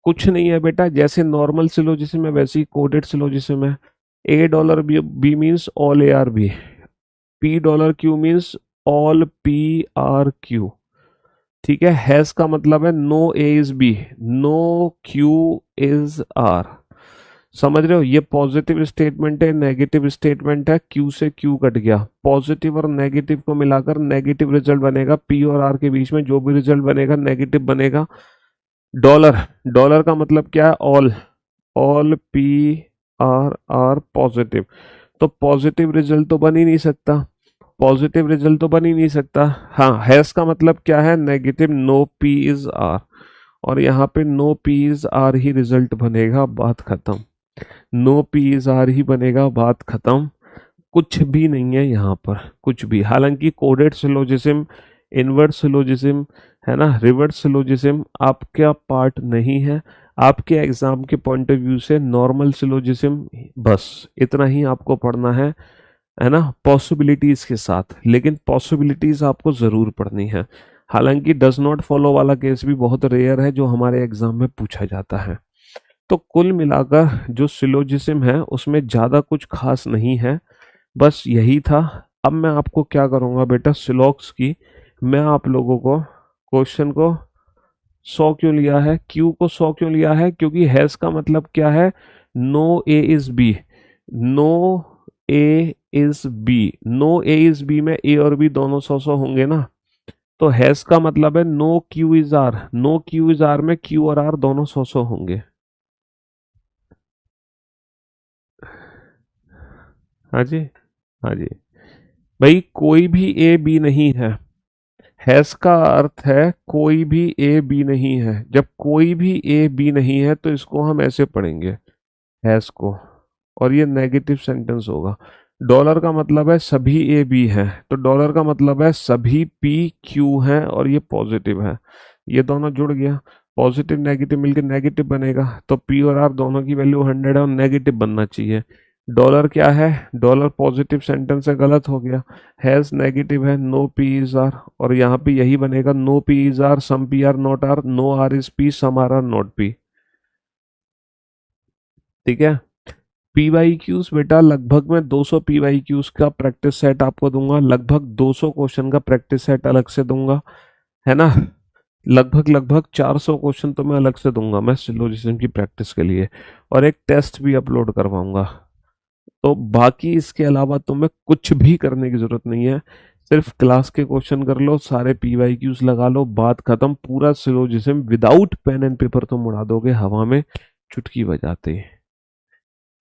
कुछ नहीं है बेटा, जैसे नॉर्मल सिलोजिज्म है वैसे ही कोडेड सिलोजिज्म है। A dollar B means all A are B, P dollar Q means all P are Q. ठीक है, हैज का मतलब है no A is B, no Q is R. समझ रहे हो, ये पॉजिटिव स्टेटमेंट है, नेगेटिव स्टेटमेंट है, क्यू से क्यू कट गया, पॉजिटिव और नेगेटिव को मिलाकर नेगेटिव रिजल्ट बनेगा, पी और आर के बीच में जो भी रिजल्ट बनेगा नेगेटिव बनेगा। डॉलर, डॉलर का मतलब क्या है, all, all P are R positive, तो पॉजिटिव रिजल्ट तो बन ही नहीं सकता, पॉजिटिव रिजल्ट तो बन ही नहीं सकता। हाँ, हैज का मतलब क्या है, negative, no P is R, और यहाँ पे नो पी इज आर ही रिजल्ट बनेगा, बात खत्म। नो पी इज आर ही बनेगा, बात खत्म। कुछ भी नहीं है यहाँ पर, कुछ भी। हालांकि कोडेड सिलोजिज्म, इनवर्ट सिलोजिज्म है ना, रिवर्स सिलोजिज्म आपका पार्ट नहीं है। आपके एग्जाम के पॉइंट ऑफ व्यू से नॉर्मल सिलोजिज्म, बस इतना ही आपको पढ़ना है ना, पॉसिबिलिटीज के साथ, लेकिन पॉसिबिलिटीज आपको जरूर पढ़नी है। हालांकि डज नॉट फॉलो वाला केस भी बहुत रेयर है जो हमारे एग्जाम में पूछा जाता है। तो कुल मिलाकर जो सिलोजिज्म है उसमें ज़्यादा कुछ खास नहीं है, बस यही था। अब मैं आपको क्या करूँगा बेटा, सिलॉक्स की मैं आप लोगों को क्वेश्चन को 100 क्यों लिया है, क्यू को 100 क्यों लिया है, क्योंकि हैज़ का मतलब क्या है, no A is B, no A is B, no A is B में ए और बी दोनों 100 होंगे ना, तो हैज़ का मतलब है no Q is R, no Q is R में क्यू और आर दोनों 100 होंगे। हाँ जी, हाँ जी भाई, कोई भी ए बी नहीं है। हैज का अर्थ है कोई भी ए बी नहीं है, जब कोई भी ए बी नहीं है तो इसको हम ऐसे पढ़ेंगे, हैज को, और ये नेगेटिव सेंटेंस होगा। डॉलर का मतलब है सभी ए बी है, तो डॉलर का मतलब है सभी पी क्यू है, और ये पॉजिटिव है, ये दोनों जुड़ गया, पॉजिटिव नेगेटिव मिलकर नेगेटिव बनेगा, तो पी और आर दोनों की वैल्यू 100 है और नेगेटिव बनना चाहिए। डॉलर क्या है, डॉलर पॉजिटिव सेंटेंस है, गलत हो गया, हैज नेगेटिव है, नो पी इज आर, और यहाँ पे यही बनेगा, no P is R, some P are not R, no R is P, some R are not P. ठीक है, पी वाई क्यूज बेटा लगभग मैं 200 पी वाई क्यूज का प्रैक्टिस सेट आपको दूंगा, लगभग 200 क्वेश्चन का प्रैक्टिस सेट अलग से दूंगा, है ना, लगभग 400 क्वेश्चन तो मैं अलग से दूंगा मैं सिलोजिज्म की प्रैक्टिस के लिए, और एक टेस्ट भी अपलोड करवाऊंगा। तो बाकी इसके अलावा तुम्हें कुछ भी करने की जरूरत नहीं है, सिर्फ क्लास के क्वेश्चन कर लो, सारे पी वाई क्यूज लगा लो, बात खत्म, पूरा syllogism without pen and paper तुम उड़ा दोगे हवा में चुटकी बजाते।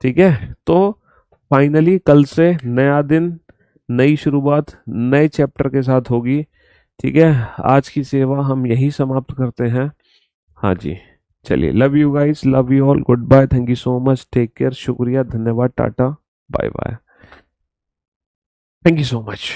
ठीक है, तो फाइनली कल से नया दिन, नई शुरुआत नए चैप्टर के साथ होगी। ठीक है, आज की सेवा हम यही समाप्त करते हैं। हाँ जी, चलिए, love you guys, love you all, good bye, thank you so much, take care, शुक्रिया, धन्यवाद, tata, bye bye, thank you so much.